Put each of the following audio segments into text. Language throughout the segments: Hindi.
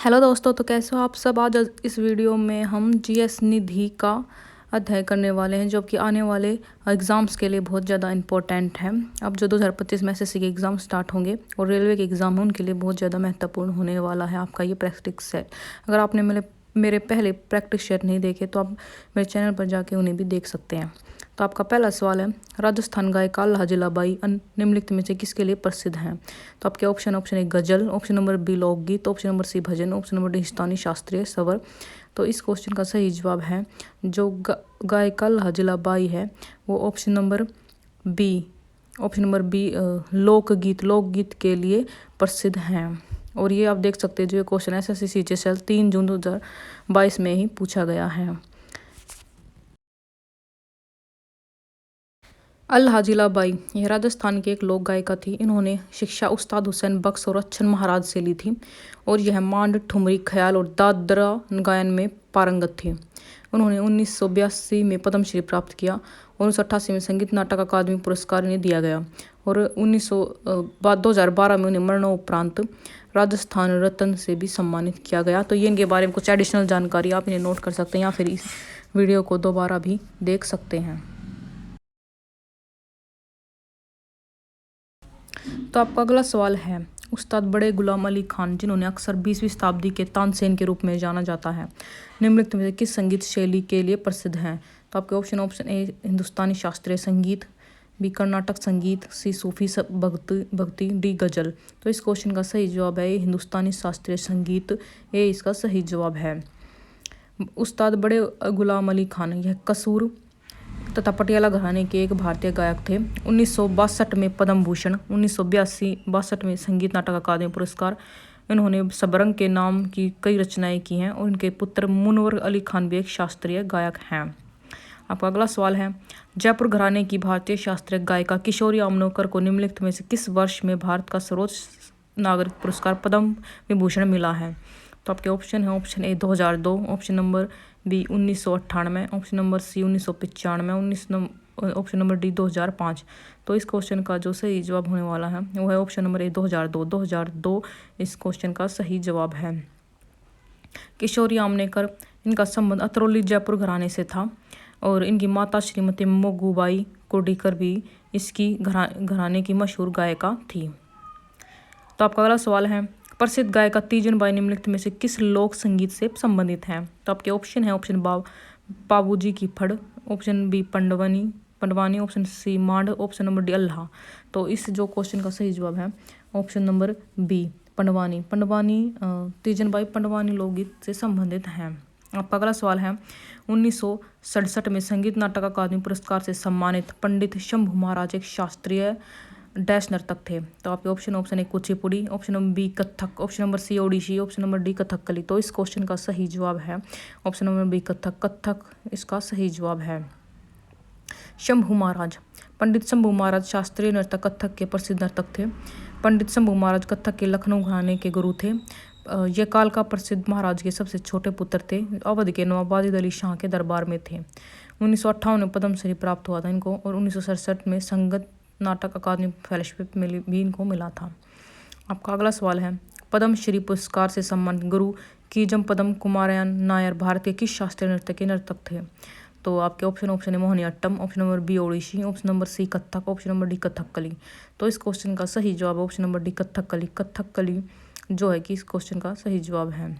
हेलो दोस्तों, तो कैसे हो आप सब। आज इस वीडियो में हम जीएस निधि का अध्ययन करने वाले हैं, जो कि आने वाले एग्ज़ाम्स के लिए बहुत ज़्यादा इम्पोर्टेंट है। अब जो 2025 में एसएससी के एग्ज़ाम स्टार्ट होंगे और रेलवे के एग्ज़ाम हैं, उनके लिए बहुत ज़्यादा महत्वपूर्ण होने वाला है आपका ये प्रैक्टिस सेट। अगर आपने मेरे पहले प्रैक्टिस सेट नहीं देखे तो आप मेरे चैनल पर जाके उन्हें भी देख सकते हैं। तो आपका पहला सवाल है, राजस्थान गायिका लाजिलाबाई निम्नलिखित में से किसके लिए प्रसिद्ध हैं। तो आपके ऑप्शन ए गजल, ऑप्शन नंबर बी लोकगीत, ऑप्शन नंबर सी भजन, ऑप्शन नंबर डी हिंदुस्तानी शास्त्रीय स्वर। तो इस क्वेश्चन का सही जवाब है जो गायिका लाजिलाबाई है वो ऑप्शन नंबर बी लोकगीत के लिए प्रसिद्ध हैं। और ये आप देख सकते हैं, जो ये क्वेश्चन एसएससी सीजीएल 3 जून 2022 में ही पूछा गया है। अल हाजिलाबाई यह राजस्थान की एक लोक गायिका थी। इन्होंने शिक्षा उस्ताद हुसैन बख्श और अच्छन महाराज से ली थी और यह मांड, ठुमरी, ख्याल और दादरा गायन में पारंगत थी। उन्होंने 1982 में पद्मश्री प्राप्त किया और 1988 में संगीत नाटक अकादमी पुरस्कार इन्हें दिया गया और 2012 में उन्हें मरणोपरांत राजस्थान रत्न से भी सम्मानित किया गया। तो ये इनके बारे में कुछ एडिशनल जानकारी आप इन्हें नोट कर सकते हैं या फिर इस वीडियो को दोबारा भी देख सकते हैं। तो आपका अगला सवाल है, उस्ताद बड़े गुलाम अली खान, जिन्होंने अक्सर 20वीं शताब्दी के तानसेन के रूप में जाना जाता है, निम्नलिखित में से किस संगीत शैली के लिए प्रसिद्ध हैं। तो आपके ऑप्शन ए हिंदुस्तानी शास्त्रीय संगीत, बी कर्नाटक संगीत, सी सूफी भक्ति, डी गजल। तो इस क्वेश्चन का सही जवाब है हिंदुस्तानी शास्त्रीय संगीत, ये इसका सही जवाब है। उस्ताद बड़े गुलाम अली खान यह कसूर तथा पटियाला घराने के एक भारतीय गायक थे। 1962 में पद्म भूषण, 1982 में संगीत नाटक अकादमी पुरस्कार। इन्होंने सबरंग के नाम की कई रचनाएं की हैं और इनके पुत्र मुनवर अली खान भी एक शास्त्रीय गायक हैं। आपका अगला सवाल है, जयपुर घराने की भारतीय शास्त्रीय गायिका किशोरी आमोणकर को निम्नलिखित में से किस वर्ष में भारत का सर्वोच्च नागरिक पुरस्कार पद्म विभूषण मिला है। तो आपके ऑप्शन है, option A 2002, option number B 1998, option number C 1995, option number D 2005। तो इस क्वेश्चन का जो सही जवाब होने वाला है वो है ऑप्शन नंबर ए 2002 इस क्वेश्चन का सही जवाब है। किशोरी आमोणकर, इनका संबंध अतरौली जयपुर घराने से था और इनकी माता श्रीमती मोगूबाई कोडीकर भी इसकी घराने की मशहूर गायिका थी। तो आपका अगला सवाल है, प्रसिद्ध गायिका तीजन बाई निम्नलिखित में से किस लोक संगीत से संबंधित हैं। तो आपके ऑप्शन है, ऑप्शन बाबूजी की फड़, option B Pandavani, option C Mand, option number D Allah. तो इस जो क्वेश्चन का सही जवाब है option number B Pandavani. Teejan Bai Pandavani लोकगीत से संबंधित हैं। आपका अगला सवाल है, 1967 में संगीत नाटक अकादमी पुरस्कार से सम्मानित पंडित शंभू महाराज एक शास्त्रीय डैश नर्तक थे। तो आपके option A Kuchipudi, option number B Kathak, option number C Odissi, option number D Kathakali. तो इस क्वेश्चन का सही जवाब है ऑप्शन नंबर बी कथक इसका सही जवाब है। शंभू महाराज, पंडित शंभू महाराज शास्त्रीय नर्तक कथक के प्रसिद्ध नर्तक थे। पंडित शंभू महाराज कथक के लखनऊ घराने के गुरु थे। ये काल का प्रसिद्ध महाराज के सबसे छोटे पुत्र थे। अवध के नवाब वाजिद अली शाह के दरबार में थे। 1958 में पद्मश्री प्राप्त हुआ था इनको और 1967 में संगीत नाटक अकादमी फेलोशिप भी इनको मिला था। आपका अगला सवाल है, पद्मश्री पुरस्कार से सम्मानित गुरु कीजम पदम कुमारयान नायर भारत के किस शास्त्रीय नृत्य के नर्तक थे। तो आपके ऑप्शन है Mohiniyattam, option number B Odissi, option number C Kathak, option number D Kathakali. तो इस क्वेश्चन का सही जवाब है ऑप्शन नंबर डी कथकली जो है कि इस क्वेश्चन का सही जवाब है।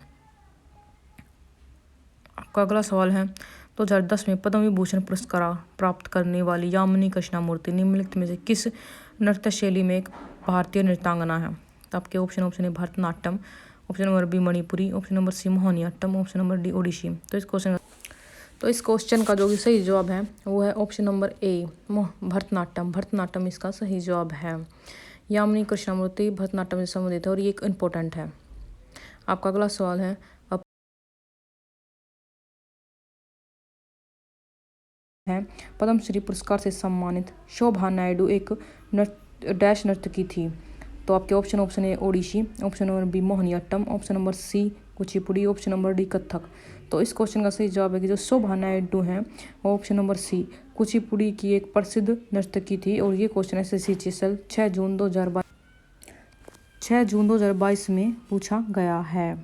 आपका अगला सवाल है, 2010 में पद्म विभूषण पुरस्कार प्राप्त करने वाली यामिनी कृष्णमूर्ति निम्नलिखित में से किस नृत्य शैली में एक भारतीय नृत्यांगना है। तो आपके ऑप्शन है Bharatanatyam, option number B Manipuri, option number C Mohiniyattam, option number D Odissi. तो इस क्वेश्चन का जो भी सही जवाब है वो है ऑप्शन नंबर ए भरतनाट्यम इसका सही जवाब है। यामिनी कृष्णमूर्ति भरतनाट्यम से संबंधित है और ये एक इम्पोर्टेंट है। आपका अगला सवाल है, पद्मश्री पुरस्कार से सम्मानित शोभा नायडू एक डैश नर्तकी थी। तो आपके option A Odissi, option number B Mohiniyattam, option number C Kuchipudi, option number D Kathak. तो इस क्वेश्चन का सही जवाब है कि जो शोभा नायडू हैं वो ऑप्शन नंबर सी कुचिपुड़ी की एक प्रसिद्ध नर्तकी थी और ये क्वेश्चन एसएससी सीजीएल 6 जून 2022 में पूछा गया है।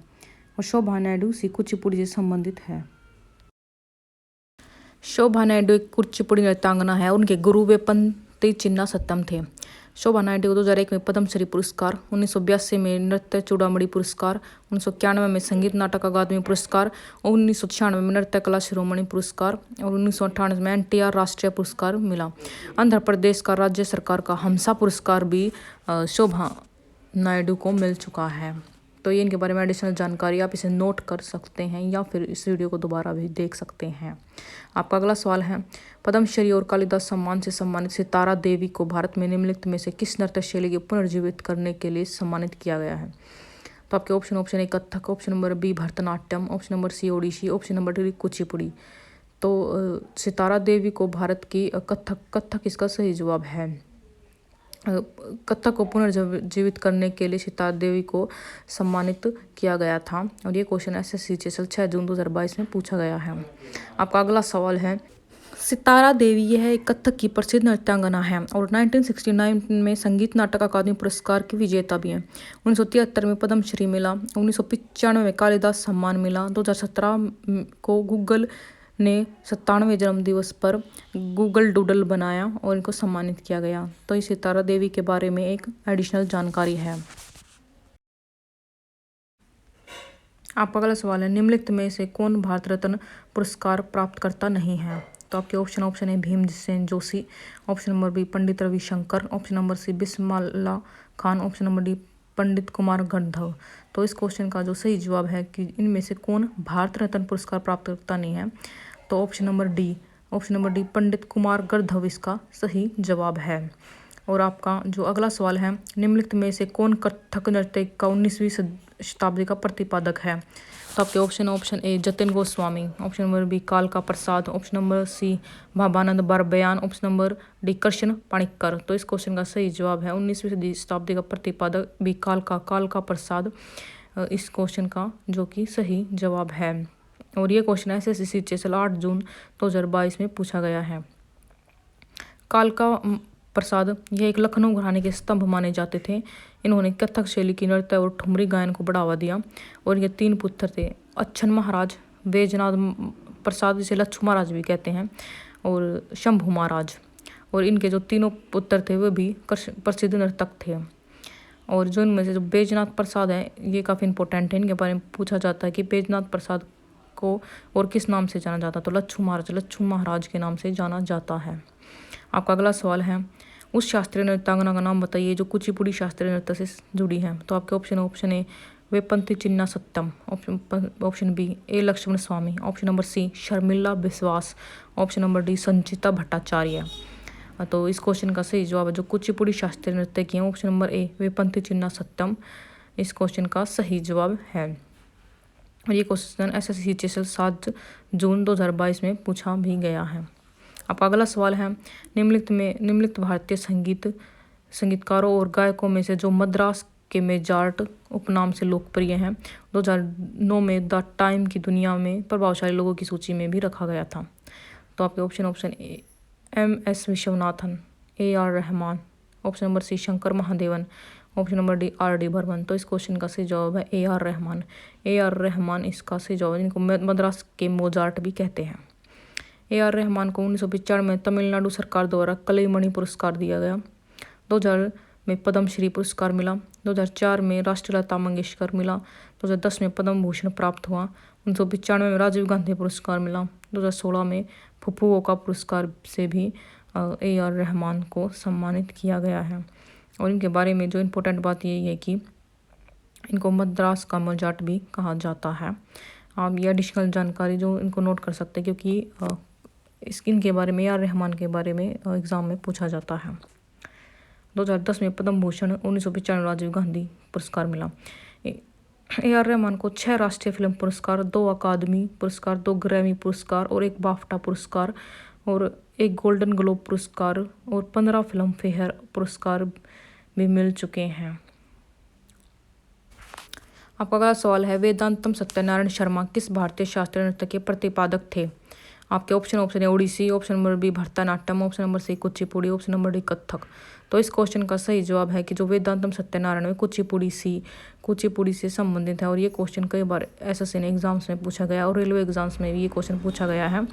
और शोभा नायडू सी कुचिपुड़ी से संबंधित है। शोभा नायडू एक कुचिपुड़ी नृत्यांगना है। उनके गुरु वेपंती चिन्ना सत्यम थे। शोभा नायडू को 2001 में पद्मश्री पुरस्कार, 1982 में नृत्य चूड़ामणि पुरस्कार, 1991 में संगीत नाटक अकादमी पुरस्कार और 1996 में नृत्य कला शिरोमणि पुरस्कार और 1998 में NTR राष्ट्रीय पुरस्कार मिला। आंध्र प्रदेश का राज्य सरकार का हमसा पुरस्कार भी शोभा नायडू को मिल चुका है। तो ये इनके बारे में एडिशनल जानकारी आप इसे नोट कर सकते हैं या फिर इस वीडियो को दोबारा भी देख सकते हैं। आपका अगला सवाल है, पद्मश्री और कालिदास सम्मान से सम्मानित सितारा देवी को भारत में निम्नलिखित में से किस नृत्य शैली को पुनर्जीवित करने के लिए सम्मानित किया गया है? तो आपके option A Kathak, option number B Bharatanatyam, option number C Odissi, option number D Kuchipudi. तो सितारा देवी को भारत की कथक इसका सही जवाब है। कथक को पुनर्जीवित करने के लिए सितारा देवी को सम्मानित किया गया था और ये क्वेश्चन SSC 6 जून 2022 में पूछा गया है। आपका अगला सवाल है, सितारा देवी यह एक कथक की प्रसिद्ध नृत्यांगना है और 1969 में संगीत नाटक अकादमी पुरस्कार की विजेता भी है। 1973 में पद्मश्री मिला, 1995 में कालिदास सम्मान मिला, 2017 को गूगल ने 97वें जन्मदिवस पर गूगल डूडल बनाया और इनको सम्मानित किया गया। तो इस सितारा देवी के बारे में एक एडिशनल जानकारी है। आपका अगला सवाल है, निम्नलिखित में से कौन भारत रत्न पुरस्कार प्राप्त करता नहीं है? तो आपके option A Bhimsen Joshi, option number B Pandit Ravishankar, option number C Bismillah Khan, option number D Pandit Kumar Gandharva. तो इस क्वेश्चन का जो सही जवाब है कि इनमें से कौन भारत रत्न पुरस्कार प्राप्त करता नहीं है, तो option number D Pandit Kumar गंधर्व इसका सही जवाब है। और आपका जो अगला सवाल है, निम्नलिखित में से कौन कथक नृत्य का 19वीं शताब्दी का प्रतिपादक है? तो आपके option A Jatin Goswami, option number B कालका Prasad, option number C Bhabananda Barbayan, option number D Krishna Panikkar. तो इस क्वेश्चन का सही जवाब है 19वीं शताब्दी का प्रतिपादक बी कालका प्रसाद इस क्वेश्चन का जो कि सही जवाब है। और ये क्वेश्चन SSC 8 जून 2022 में पूछा गया है। कालका प्रसाद यह एक लखनऊ घराने के स्तंभ माने जाते थे। इन्होंने कथक शैली की नृत्य और ठुमरी गायन को बढ़ावा दिया और ये 3 पुत्र थे, अच्छन महाराज, बैजनाथ प्रसाद जिसे लच्छू महाराज भी कहते हैं और शंभू महाराज। और इनके जो तीनों पुत्र थे वे भी प्रसिद्ध नर्तक थे। और जो इनमें से जो बैजनाथ प्रसाद है ये काफ़ी इंपॉर्टेंट है, इनके बारे में पूछा जाता है कि बैजनाथ प्रसाद को और किस नाम से जाना जाता, तो लच्छू महाराज के नाम से जाना जाता है। आपका अगला सवाल है, उस शास्त्रीय नृत्यांगना का नाम बताइए जो कुचिपुड़ी शास्त्रीय नृत्य से जुड़ी है? तो आपके ऑप्शन ए वेपंती Chinna Satyam, option B A Lakshman Swamy, option number C Sharmila Biswas, option number D Sanchita Bhattacharya. तो इस क्वेश्चन का सही जवाब है जो कुचिपुड़ी शास्त्रीय नृत्य की है, ऑप्शन नंबर ए वेपंती चिन्ना सत्यम इस क्वेश्चन का सही जवाब है। और ये क्वेश्चन SSC 7 जून 2022 में पूछा भी गया है। आपका अगला सवाल है, निम्नलिखित भारतीय संगीतकारों और गायकों में से जो मद्रास के मेजार्ट उपनाम से लोकप्रिय हैं 2009 में द टाइम की दुनिया में प्रभावशाली लोगों की सूची में भी रखा गया था? तो आपके option A MS Viswanathan, AR Rahman, option number C Shankar Mahadevan, option number D RD Burman. तो इस क्वेश्चन का सही जवाब है AR रहमान इसका सही जवाब है, जिनको मद्रास के मोजार्ट भी कहते हैं। AR रहमान को 1995 में तमिलनाडु सरकार द्वारा कलईमणि पुरस्कार दिया गया, 2000 में पद्मश्री पुरस्कार मिला, 2004 में राष्ट्रीय लता मंगेशकर मिला, 2010 में पद्म भूषण प्राप्त हुआ, 1995 में राजीव गांधी पुरस्कार मिला, 2016 में फुफुओका पुरस्कार से भी AR रहमान को सम्मानित किया गया है। और इनके बारे में जो इम्पोर्टेंट बात यही है कि इनको मद्रास का मोजार्ट भी कहा जाता है। आप ये एडिशनल जानकारी जो इनको नोट कर सकते हैं क्योंकि इनके बारे में AR रहमान के बारे में एग्ज़ाम में पूछा जाता है। 2010 में पद्म भूषण, 1995 राजीव गांधी पुरस्कार मिला। AR रहमान को 6 राष्ट्रीय फिल्म पुरस्कार, 2 अकादमी पुरस्कार, 2 ग्रैमी पुरस्कार और 1 बाफ्टा पुरस्कार और 1 गोल्डन ग्लोब पुरस्कार और 15 फिल्म फेयर पुरस्कार भी मिल चुके हैं। आपका अगला सवाल है, वेदांतम सत्यनारायण शर्मा किस भारतीय शास्त्रीय नृत्य के प्रतिपादक थे? आपके ऑप्शन है Odissi, option number B Bharatanatyam, option number C Kuchipudi, option number D Kathak. तो इस क्वेश्चन का सही जवाब है कि जो वेदांतम सत्यनारायण में कुचिपुड़ी कुचिपुड़ी से संबंधित है और ये क्वेश्चन कई बार एसएससी एग्जाम्स में पूछा गया और रेलवे एग्जाम्स में भी ये क्वेश्चन पूछा गया है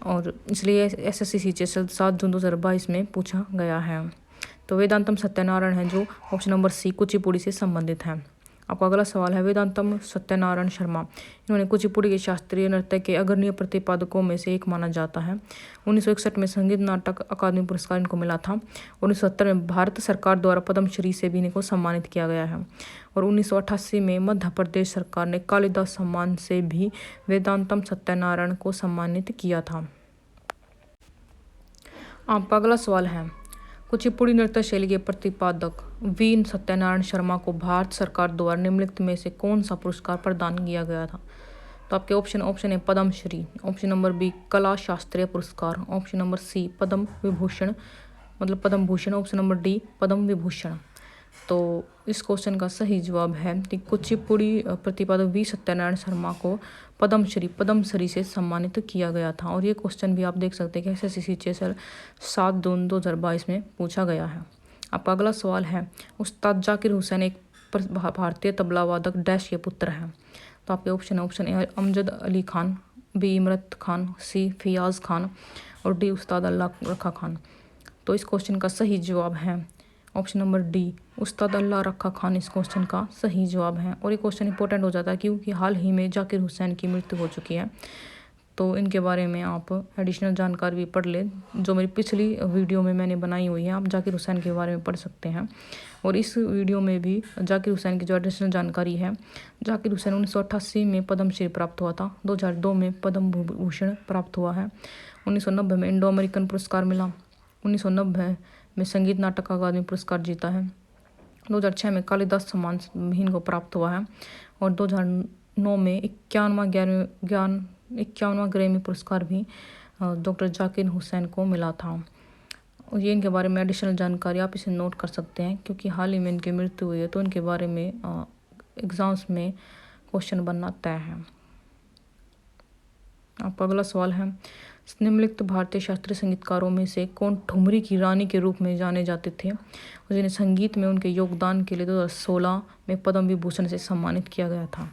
और इसलिए एसएससी सीजीएचएस 7 जून 2022 में पूछा गया है। तो वेदांतम सत्यनारायण है जो ऑप्शन नंबर सी कुचिपुड़ी से संबंधित है। आपका अगला सवाल है वेदांतम सत्यनारायण शर्मा, इन्होंने कुचिपुड़ी के शास्त्रीय नृत्य के अग्रणी प्रतिपादकों में से एक माना जाता है। 1961 में संगीत नाटक अकादमी पुरस्कार इनको मिला था। 1970 में भारत सरकार द्वारा पद्मश्री से भी इनको सम्मानित किया गया है और 1988 में मध्य प्रदेश सरकार ने कालिदास सम्मान से भी वेदांतम सत्यनारायण को सम्मानित किया था। आपका अगला सवाल है कुचिपुड़ी नृत्य शैली के प्रतिपादक वी सत्यनारायण शर्मा को भारत सरकार द्वारा निम्नलिखित में से कौन सा पुरस्कार प्रदान किया गया था। तो आपके ऑप्शन है पद्मश्री, ऑप्शन नंबर बी कला शास्त्रीय पुरस्कार, ऑप्शन नंबर सी पद्म विभूषण मतलब Padma Bhushan, option number D Padma Vibhushan. तो इस क्वेश्चन का सही जवाब है कि कुचिपुड़ी प्रतिपादक वी सत्यनारायण शर्मा को पद्मश्री से सम्मानित किया गया था और ये क्वेश्चन भी आप देख सकते हैं कि एसएससी सीजीएचएस 7 जून 2022 में पूछा गया है। आपका अगला सवाल है उस्ताद जाकिर हुसैन एक भारतीय तबला वादक डैश के पुत्र हैं। तो आपके option A Amjad Ali Khan, B Imrat Khan, C Fayaz Khan और डी उस्ताद अल्लाह रखा खान। तो इस क्वेश्चन का सही जवाब है ऑप्शन नंबर डी उस्ताद अल्लाह रखा खान इस क्वेश्चन का सही जवाब है। और ये क्वेश्चन इंपॉर्टेंट हो जाता है क्योंकि हाल ही में जाकिर हुसैन की मृत्यु हो चुकी है। तो इनके बारे में आप एडिशनल जानकारी भी पढ़ लें, जो मेरी पिछली वीडियो में मैंने बनाई हुई है, आप जाकिर हुसैन के बारे में पढ़ सकते हैं। और इस वीडियो में भी जाकिर हुसैन की जो एडिशनल जानकारी है, जाकिर हुसैन 1988 में पद्मश्री प्राप्त हुआ था, 2002 में पद्म भूषण प्राप्त हुआ है, 1990 में इंडो अमेरिकन पुरस्कार मिला, 1990 में संगीत नाटक अकादमी पुरस्कार जीता है, 2006 में कालिदास सम्मान भी इनको प्राप्त हुआ है और 2009 में 51वां ग्रैमी पुरस्कार भी डॉक्टर जाकिर हुसैन को मिला था। और ये इनके बारे में एडिशनल जानकारी आप इसे नोट कर सकते हैं क्योंकि हाल ही में इनकी मृत्यु हुई है, तो इनके बारे में एग्जाम्स में क्वेश्चन बनना तय है। आपका अगला सवाल है निम्नलिखित भारतीय शास्त्रीय संगीतकारों में से कौन ठुमरी की रानी के रूप में जाने जाते थे और जिन्हें संगीत में उनके योगदान के लिए 2016 में पद्म विभूषण से सम्मानित किया गया था।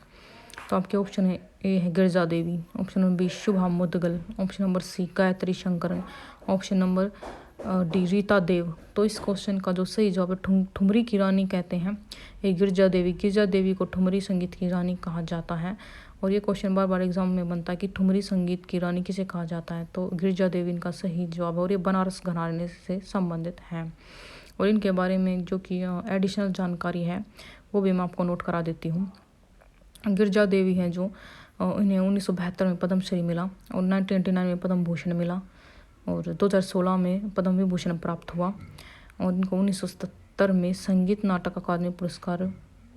तो आपके ऑप्शन है ए है Girija Devi, option number B Shubha Mudgal, option number C Gayatri Shankaran, option number D Rita Dev. तो इस क्वेश्चन का जो सही जवाब है ठुमरी की रानी कहते हैं ये गिरजा देवी को ठुमरी संगीत की रानी कहा जाता है। और ये क्वेश्चन बार बार एग्जाम में बनता है कि ठुमरी संगीत की रानी किसे कहा जाता है, तो गिरजा देवी इनका सही जवाब है और ये बनारस घराने से संबंधित हैं। और इनके बारे में जो कि एडिशनल जानकारी है वो भी मैं आपको नोट करा देती हूँ। गिरजा देवी हैं जो इन्हें 1972 में पद्मश्री मिला और 1999 में पद्म भूषण मिला और 2016 में पद्म विभूषण प्राप्त हुआ और इनको 1977 में संगीत नाटक अकादमी पुरस्कार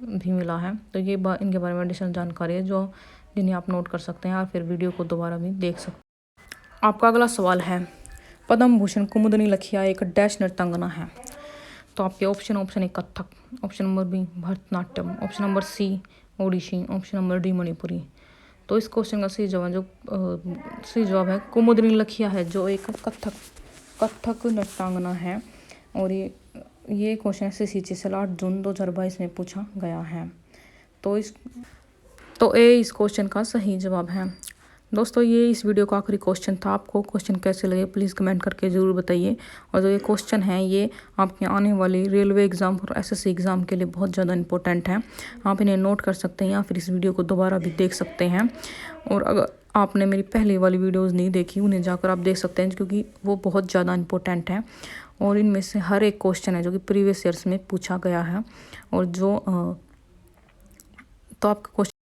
भी मिला है। तो ये इनके बारे में एडिशनल जानकारी है जो जिन्हें आप नोट कर सकते हैं और फिर वीडियो को दोबारा भी देख सकते हैं। आपका अगला सवाल है पद्म भूषण कुमुदनी लखिया एक डैश नृत्यांगना है। तो आपके option A Kathak, option number B Bharatanatyam, option number C Odissi, option number D Manipuri. तो इस क्वेश्चन का सही जवाब है कुमुदनी लखिया है जो एक कथक नृत्यांगना है और ये क्वेश्चन एसएससी से 8 जून 2022 में पूछा गया है। तो इस क्वेश्चन का सही जवाब है। दोस्तों ये इस वीडियो का आखिरी क्वेश्चन था। आपको क्वेश्चन कैसे लगे प्लीज़ कमेंट करके ज़रूर बताइए। और जो ये क्वेश्चन है ये आपके आने वाली रेलवे एग्ज़ाम और एसएससी एग्ज़ाम के लिए बहुत ज़्यादा इंपॉर्टेंट है। आप इन्हें नोट कर सकते हैं या फिर इस वीडियो को दोबारा भी देख सकते हैं। और अगर आपने मेरी पहले वाली वीडियोज़ नहीं देखी उन्हें जाकर आप देख सकते हैं क्योंकि वो बहुत ज़्यादा इंपॉर्टेंट है और इनमें से हर एक क्वेश्चन है जो कि प्रीवियस ईयर्स में पूछा गया है और जो तो आपका क्वेश्चन